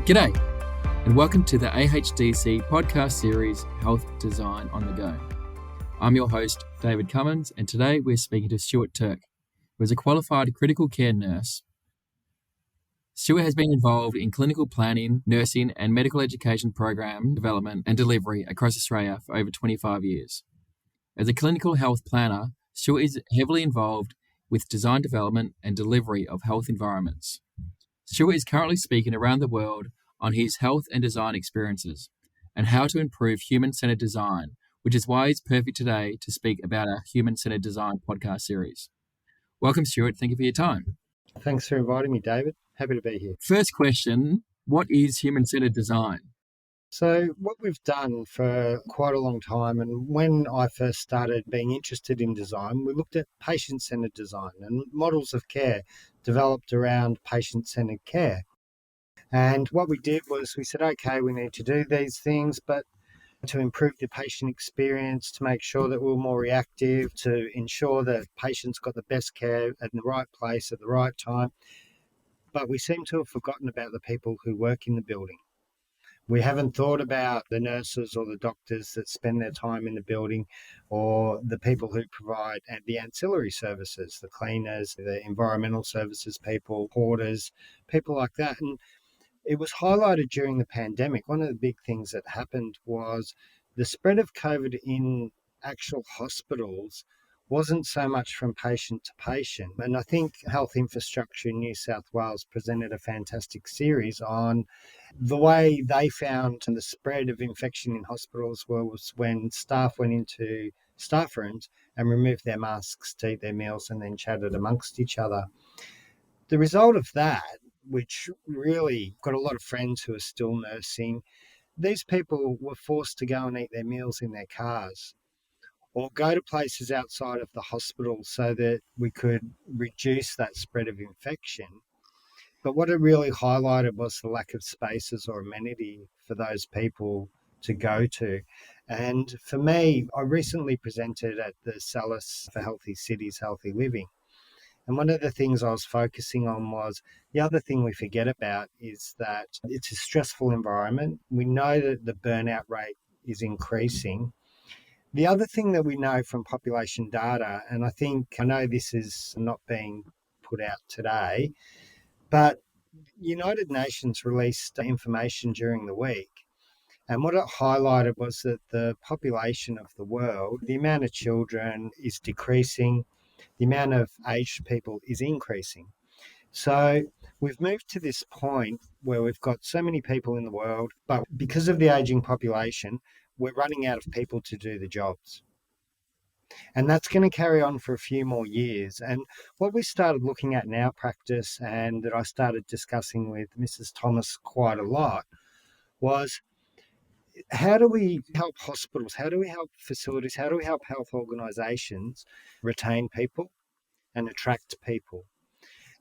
G'day, and welcome to the AHDC podcast series, Health Design on the Go. I'm your host, David Cummins, and today we're speaking to Stuart Turk, who is a qualified critical care nurse. Stuart has been involved in clinical planning, nursing, and medical education program development and delivery across Australia for over 25 years. As a clinical health planner, Stuart is heavily involved with design development and delivery of health environments. Stuart is currently speaking around the world on his health and design experiences and how to improve human-centered design, which is why he's perfect today to speak about our human-centered design podcast series. Welcome, Stuart. Thank you for your time. Thanks for inviting me, David. Happy to be here. First question, what is human-centered design? So what we've done for quite a long time, and when I first started being interested in design, we looked at patient-centered design and models of care developed around patient-centered care. And what we did was we said, okay, we need to do these things, but to improve the patient experience, to make sure that we're more reactive, to ensure that patients got the best care at the right place at the right time. But we seem to have forgotten about the people who work in the building. We haven't thought about the nurses or the doctors that spend their time in the building, or the people who provide the ancillary services, the cleaners, the environmental services people, porters, people like that. And it was highlighted during the pandemic. One of the big things that happened was the spread of COVID in actual hospitals wasn't so much from patient to patient. And I think Health Infrastructure in New South Wales presented a fantastic series on the way they found the spread of infection in hospitals was when staff went into staff rooms and removed their masks to eat their meals and then chatted amongst each other. The result of that, which really got a lot of friends who are still nursing, these people were forced to go and eat their meals in their cars or go to places outside of the hospital so that we could reduce that spread of infection. But what it really highlighted was the lack of spaces or amenity for those people to go to. And for me, I recently presented at the Salus for Healthy Cities, Healthy Living. And one of the things I was focusing on was the other thing we forget about is that it's a stressful environment. We know that the burnout rate is increasing. The other thing that we know from population data, and I know this is not being put out today, but United Nations released information during the week. And what it highlighted was that the population of the world, the amount of children is decreasing, the amount of aged people is increasing. So we've moved to this point where we've got so many people in the world, but because of the aging population, we're running out of people to do the jobs. And that's going to carry on for a few more years. And what we started looking at in our practice, and that I started discussing with Mrs. Thomas quite a lot, was how do we help hospitals? How do we help facilities? How do we help health organisations retain people and attract people?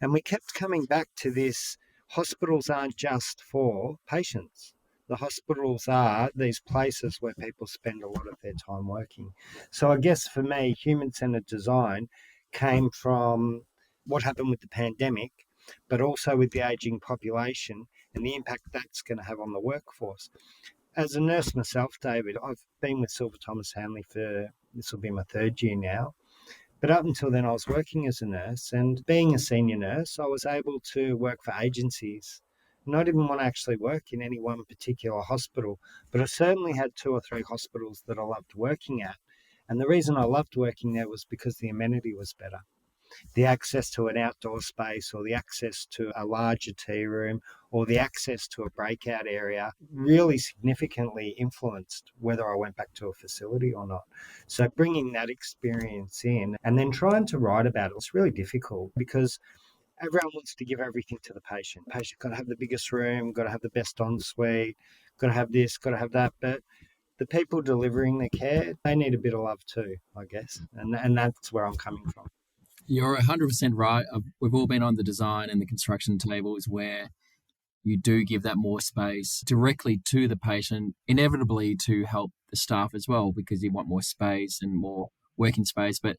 And we kept coming back to this: hospitals aren't just for patients. The hospitals are these places where people spend a lot of their time working. So I guess for me, human-centered design came from what happened with the pandemic, but also with the aging population and the impact that's going to have on the workforce. As a nurse myself, David, I've been with Silver Thomas Hanley this will be my third year now. But up until then, I was working as a nurse, and being a senior nurse, I was able to work for agencies. And I didn't want to actually work in any one particular hospital, but I certainly had 2 or 3 hospitals that I loved working at. And the reason I loved working there was because the amenity was better. The access to an outdoor space, or the access to a larger tea room, or the access to a breakout area really significantly influenced whether I went back to a facility or not. So bringing that experience in and then trying to write about it was really difficult because everyone wants to give everything to the patient. The patient got to have the biggest room, got to have the best ensuite, got to have this, got to have that. But the people delivering the care, they need a bit of love too, I guess. And that's where I'm coming from. You're 100% right. We've all been on the design and the construction tables where you do give that more space directly to the patient, inevitably to help the staff as well, because you want more space and more working space. But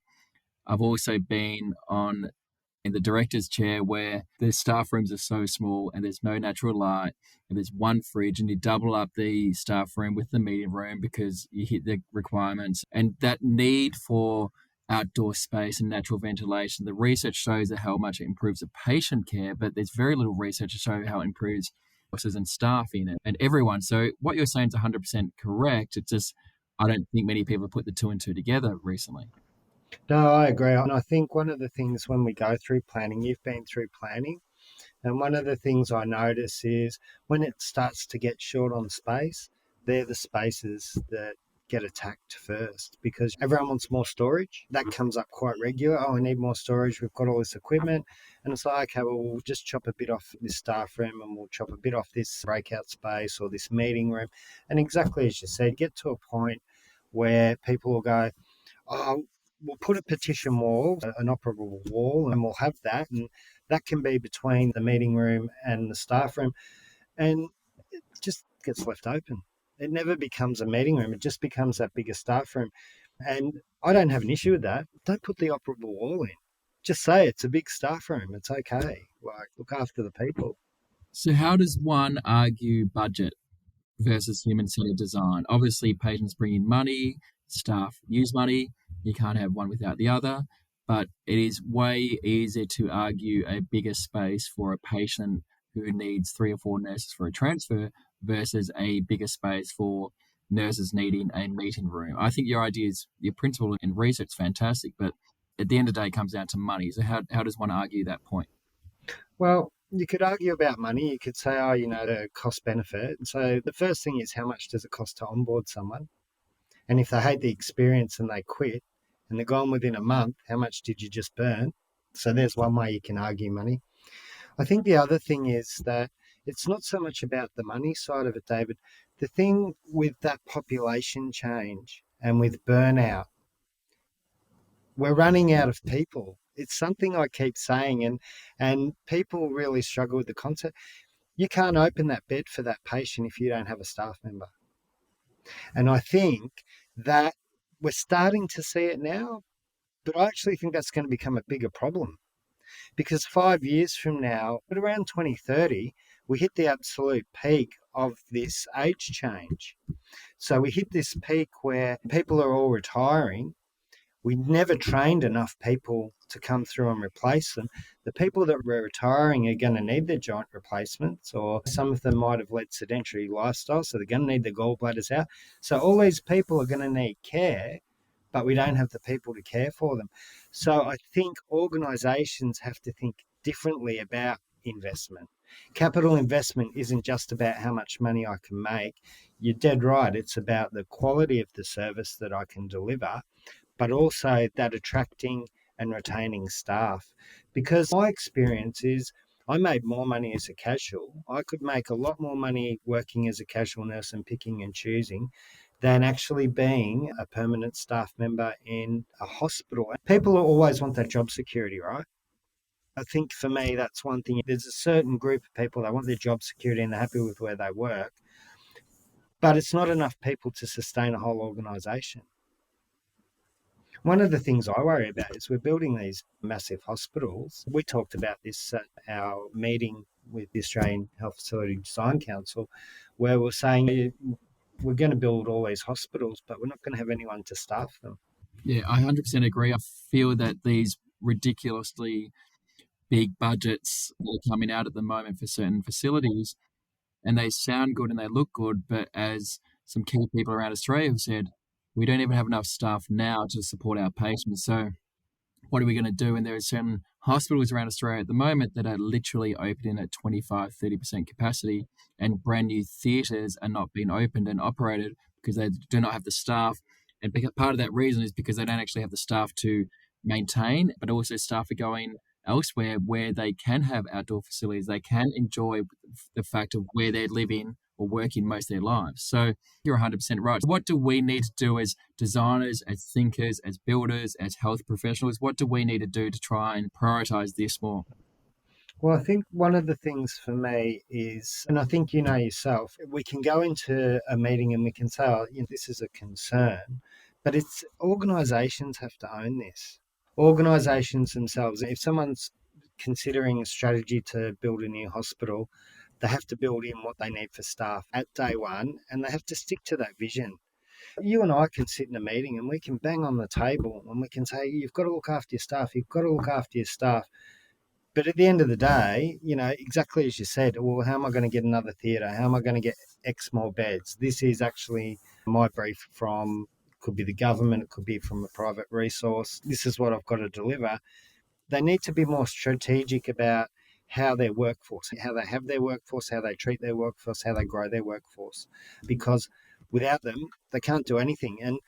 I've also been on in the director's chair where the staff rooms are so small and there's no natural light and there's one fridge and you double up the staff room with the meeting room because you hit the requirements. And that need for outdoor space and natural ventilation, the research shows that how much it improves the patient care, but there's very little research to show how it improves nurses and staff in it and everyone. So what you're saying is 100% correct. It's just, I don't think many people have put the two and two together recently. No, I agree. And I think one of the things when we go through planning, you've been through planning, and one of the things I notice is when it starts to get short on space, they're the spaces that get attacked first because everyone wants more storage. That comes up quite regular. Oh, we need more storage. We've got all this equipment. And it's like, okay, well, we'll just chop a bit off this staff room and we'll chop a bit off this breakout space or this meeting room. And exactly as you said, get to a point where people will go, oh, we'll put a partition wall, an operable wall, and we'll have that. And that can be between the meeting room and the staff room. And it just gets left open. It never becomes a meeting room. It just becomes that bigger staff room. And I don't have an issue with that. Don't put the operable wall in. Just say it's a big staff room. It's okay. Like, look after the people. So how does one argue budget versus human-centered design? Obviously, patients bring in money, staff use money. You can't have one without the other. But it is way easier to argue a bigger space for a patient who needs 3 or 4 nurses for a transfer versus a bigger space for nurses needing a meeting room. I think your idea is, your principle in research is fantastic, but at the end of the day, it comes down to money. So how does one argue that point? Well, you could argue about money. You could say, oh, the cost benefit. So the first thing is, how much does it cost to onboard someone? And if they hate the experience and they quit and they're gone within a month, how much did you just burn? So there's one way you can argue money. I think the other thing is that it's not so much about the money side of it, David. The thing with that population change and with burnout, we're running out of people. It's something I keep saying, and people really struggle with the concept. You can't open that bed for that patient if you don't have a staff member. And I think that we're starting to see it now, but I actually think that's going to become a bigger problem because 5 years from now, at around 2030, we hit the absolute peak of this age change. So we hit this peak where people are all retiring. We never trained enough people to come through and replace them. The people that were retiring are going to need their joint replacements, or some of them might have led sedentary lifestyles, so they're going to need their gallbladders out. So all these people are going to need care, but we don't have the people to care for them. So I think organisations have to think differently about investment. Capital investment isn't just about how much money I can make. You're dead right. It's about the quality of the service that I can deliver, but also that attracting and retaining staff. Because my experience is I made more money as a casual. I could make a lot more money working as a casual nurse and picking and choosing than actually being a permanent staff member in a hospital. People always want that job security, right? I think for me, that's one thing. There's a certain group of people that want their job security and they're happy with where they work, but it's not enough people to sustain a whole organisation. One of the things I worry about is we're building these massive hospitals. We talked about this at our meeting with the Australian Health Facility Design Council, where we're saying we're going to build all these hospitals, but we're not going to have anyone to staff them. Yeah, I 100% agree. I feel that these ridiculously big budgets that are coming out at the moment for certain facilities, and they sound good and they look good, but as some key people around Australia have said, we don't even have enough staff now to support our patients. So what are we going to do? And there are certain hospitals around Australia at the moment that are literally opening at 25-30% capacity, and brand new theatres are not being opened and operated because they do not have the staff. And part of that reason is because they don't actually have the staff to maintain, but also staff are going elsewhere where they can have outdoor facilities. They can enjoy the fact of where they're living or working most of their lives. So you're 100% right. What do we need to do as designers, as thinkers, as builders, as health professionals? What do we need to do to try and prioritize this more? Well, I think one of the things for me is, and I think you know yourself, we can go into a meeting and we can say, oh, this is a concern, but it's organisations have to own this. Organisations themselves, if someone's considering a strategy to build a new hospital, they have to build in what they need for staff at day one, and they have to stick to that vision. You and I can sit in a meeting and we can bang on the table and we can say, you've got to look after your staff, you've got to look after your staff. But at the end of the day, exactly as you said, well, how am I going to get another theatre? How am I going to get X more beds? This is actually my brief from, could be the government, it could be from a private resource. This is what I've got to deliver. They need to be more strategic about how their workforce, how they have their workforce, how they treat their workforce, how they grow their workforce. Because without them, they can't do anything. And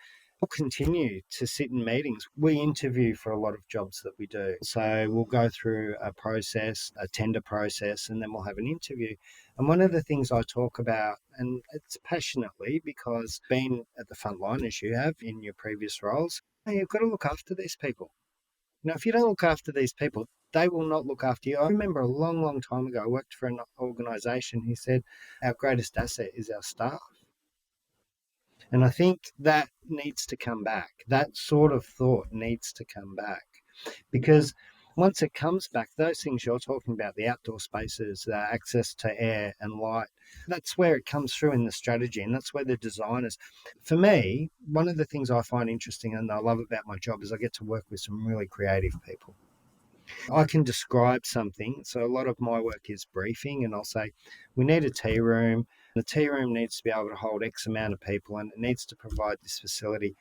we'll continue to sit in meetings. We interview for a lot of jobs that we do. So we'll go through a process, a tender process, and then we'll have an interview. And one of the things I talk about, and it's passionately because being at the front line as you have in your previous roles, you've got to look after these people. If you don't look after these people, they will not look after you. I remember a long, long time ago, I worked for an organisation who said our greatest asset is our staff. And I think that needs to come back. That sort of thought needs to come back. Because once it comes back, those things you're talking about, the outdoor spaces, the access to air and light, that's where it comes through in the strategy, and that's where the designers. For me, one of the things I find interesting and I love about my job is I get to work with some really creative people. I can describe something. So a lot of my work is briefing, and I'll say, we need a tea room. The tea room needs to be able to hold X amount of people, and it needs to provide this facility.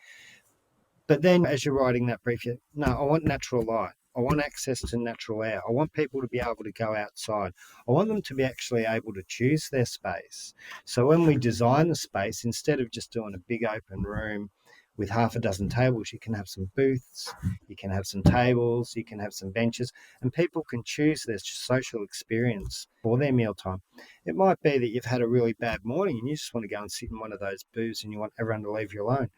But then as you're writing that brief, I want natural light. I want access to natural air. I want people to be able to go outside. I want them to be actually able to choose their space. So when we design the space, instead of just doing a big open room with half a dozen tables, you can have some booths, you can have some tables, you can have some benches, and people can choose their social experience for their mealtime. It might be that you've had a really bad morning and you just want to go and sit in one of those booths and you want everyone to leave you alone.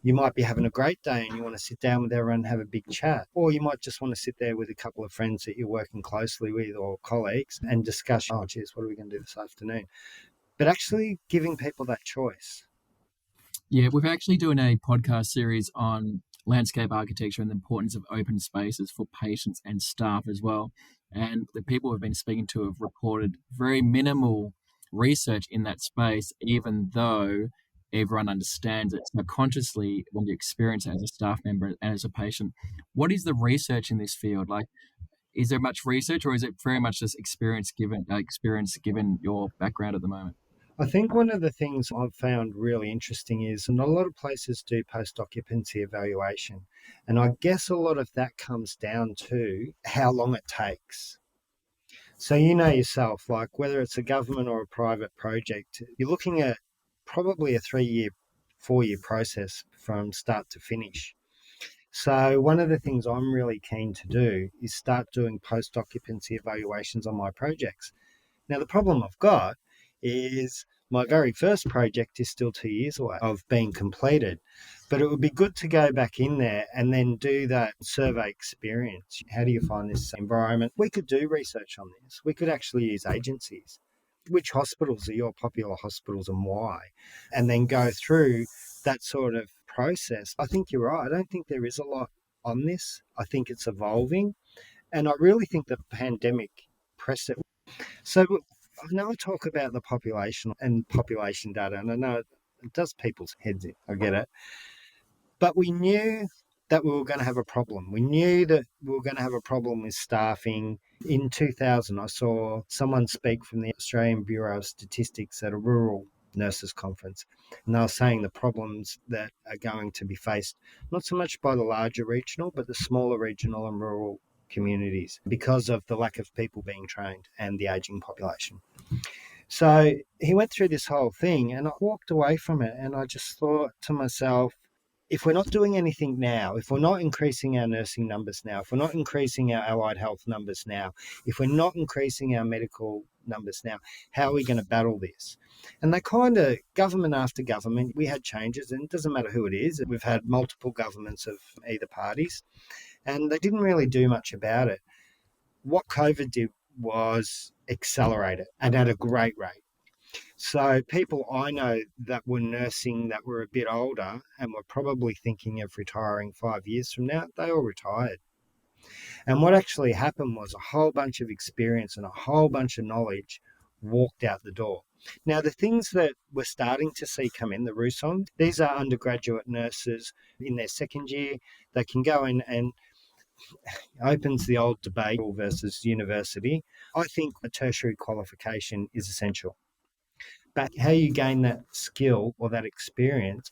You might be having a great day and you want to sit down with everyone and have a big chat. Or you might just want to sit there with a couple of friends that you're working closely with or colleagues and discuss, oh, geez, what are we going to do this afternoon? But actually giving people that choice. Yeah, we're actually doing a podcast series on landscape architecture and the importance of open spaces for patients and staff as well. And the people we've been speaking to have reported very minimal research in that space, even though everyone understands it subconsciously when you experience it as a staff member and as a patient. What is the research in this field? Like, is there much research, or is it very much just experience given your background at the moment? I think one of the things I've found really interesting is not a lot of places do post-occupancy evaluation. And I guess a lot of that comes down to how long it takes. So you know yourself, like whether it's a government or a private project, you're looking at probably a 3-year, 4-year process from start to finish. So one of the things I'm really keen to do is start doing post-occupancy evaluations on my projects. Now, the problem I've got is my very first project is still 2 years away of being completed. But it would be good to go back in there and then do that survey experience. How do you find this environment? We could do research on this. We could actually use agencies. Which hospitals are your popular hospitals and why? And then go through that sort of process. I think you're right. I don't think there is a lot on this. I think it's evolving. And I really think the pandemic pressed it. So I know I talk about the population and population data, and I know it does people's heads in. I get it. But we knew that we were going to have a problem. We knew that we were going to have a problem with staffing. In 2000, I saw someone speak from the Australian Bureau of Statistics at a rural nurses conference. And they were saying the problems that are going to be faced, not so much by the larger regional, but the smaller regional and rural communities because of the lack of people being trained and the ageing population. So he went through this whole thing and I walked away from it and I just thought to myself, if we're not doing anything now, if we're not increasing our nursing numbers now, if we're not increasing our allied health numbers now, if we're not increasing our medical numbers now, how are we going to battle this? And they kind of, government after government, we had changes, and it doesn't matter who it is. We've had multiple governments of either parties, and they didn't really do much about it. What COVID did was accelerate it, and at a great rate. So people I know that were nursing that were a bit older and were probably thinking of retiring 5 years from now, they all retired. And what actually happened was a whole bunch of experience and a whole bunch of knowledge walked out the door. Now, the things that we're starting to see come in, the RUSON, these are undergraduate nurses in their second year. They can go in and opens the old debate versus university. I think a tertiary qualification is essential. But how you gain that skill or that experience,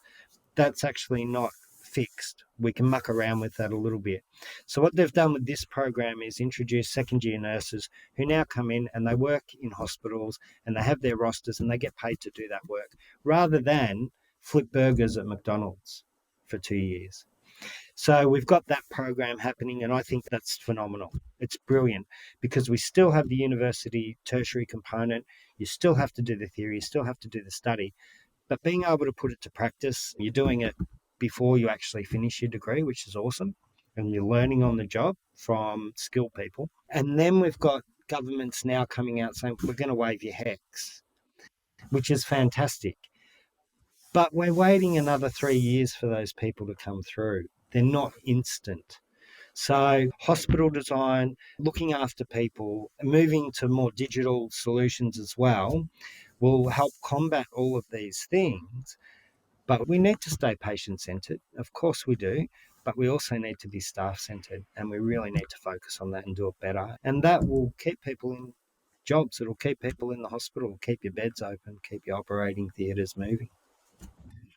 that's actually not fixed. We can muck around with that a little bit. So what they've done with this program is introduce second year nurses who now come in and they work in hospitals and they have their rosters and they get paid to do that work rather than flip burgers at McDonald's for 2 years. So we've got that program happening, and I think that's phenomenal. It's brilliant because we still have the university tertiary component. You still have to do the theory, you still have to do the study, but being able to put it to practice, you're doing it before you actually finish your degree, which is awesome, and you're learning on the job from skilled people. And then we've got governments now coming out saying, we're going to waive your HECS, which is fantastic. But we're waiting another 3 years for those people to come through. They're not instant. So hospital design, looking after people, moving to more digital solutions as well, will help combat all of these things. But we need to stay patient-centred. Of course we do. But we also need to be staff-centred, and we really need to focus on that and do it better. And that will keep people in jobs. It'll keep people in the hospital, keep your beds open, keep your operating theatres moving.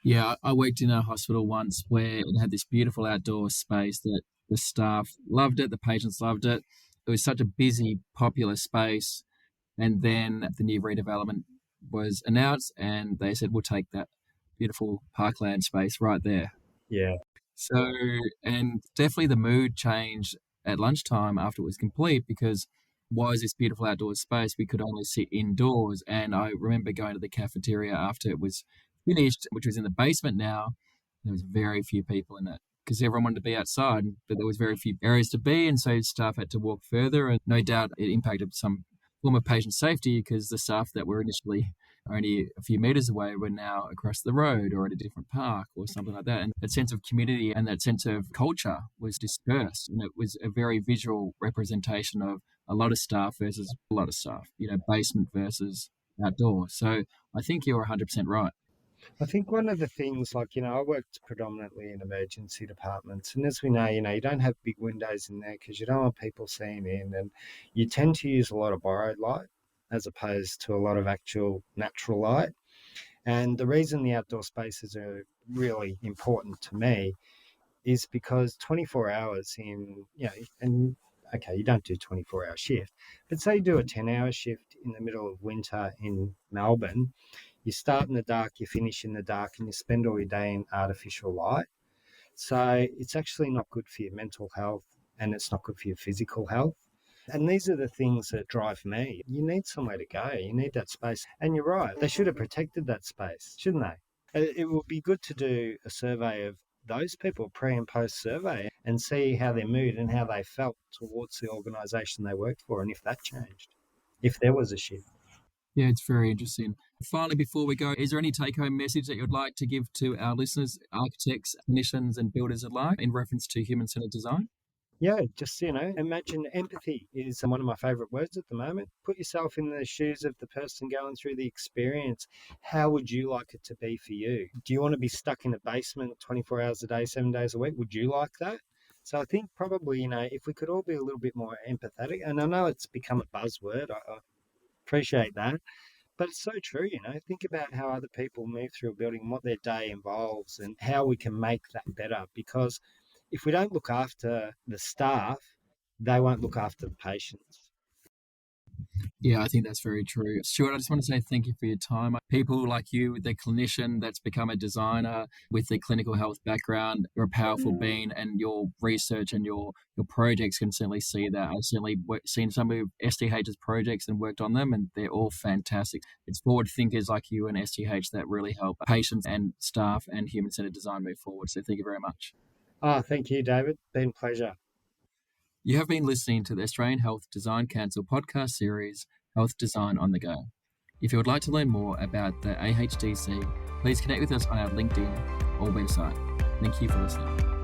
Yeah, I worked in a hospital once where it had this beautiful outdoor space that the staff loved it, the patients loved it. It was such a busy, popular space. And then the new redevelopment was announced and they said, we'll take that beautiful parkland space right there. Yeah. So, and definitely the mood changed at lunchtime after it was complete because why is this beautiful outdoor space? We could only sit indoors. And I remember going to the cafeteria after it was finished, which was in the basement now. There was very few people in it because everyone wanted to be outside, but there was very few areas to be. And so staff had to walk further. And no doubt it impacted some form of patient safety because the staff that were initially only a few meters away were now across the road or at a different park or something like that. And that sense of community and that sense of culture was dispersed. And it was a very visual representation of a lot of staff versus a lot of staff, basement versus outdoor. So I think you're 100% right. I think one of the things, I worked predominantly in emergency departments. And as we know, you don't have big windows in there because you don't want people seeing in. And you tend to use a lot of borrowed light as opposed to a lot of actual natural light. And the reason the outdoor spaces are really important to me is because 24 hours and okay, you don't do 24-hour shift, but say you do a 10-hour shift in the middle of winter in Melbourne, you start in the dark, you finish in the dark, and you spend all your day in artificial light. So it's actually not good for your mental health and it's not good for your physical health. And these are the things that drive me. You need somewhere to go. You need that space. And you're right. They should have protected that space, shouldn't they? It would be good to do a survey of those people, pre and post survey, and see how their mood and how they felt towards the organisation they worked for and if that changed, if there was a shift. Yeah, it's very interesting. Finally, before we go, is there any take-home message that you'd like to give to our listeners, architects, clinicians and builders alike in reference to human-centred design? Yeah, just, imagine empathy is one of my favourite words at the moment. Put yourself in the shoes of the person going through the experience. How would you like it to be for you? Do you want to be stuck in a basement 24 hours a day, 7 days a week? Would you like that? So I think probably, if we could all be a little bit more empathetic, and I know it's become a buzzword, I appreciate that, but it's so true, think about how other people move through a building, what their day involves and how we can make that better, because if we don't look after the staff, they won't look after the patients. Yeah, I think that's very true. Stuart, I just want to say thank you for your time. People like you, the clinician that's become a designer with the clinical health background, you're a powerful being, and your research and your projects can certainly see that. I've certainly seen some of STH's projects and worked on them, and they're all fantastic. It's forward thinkers like you and STH that really help patients and staff and human-centered design move forward. So thank you very much. Oh, thank you, David. Been a pleasure. You have been listening to the Australian Health Design Council podcast series, Health Design on the Go. If you would like to learn more about the AHDC, please connect with us on our LinkedIn or website. Thank you for listening.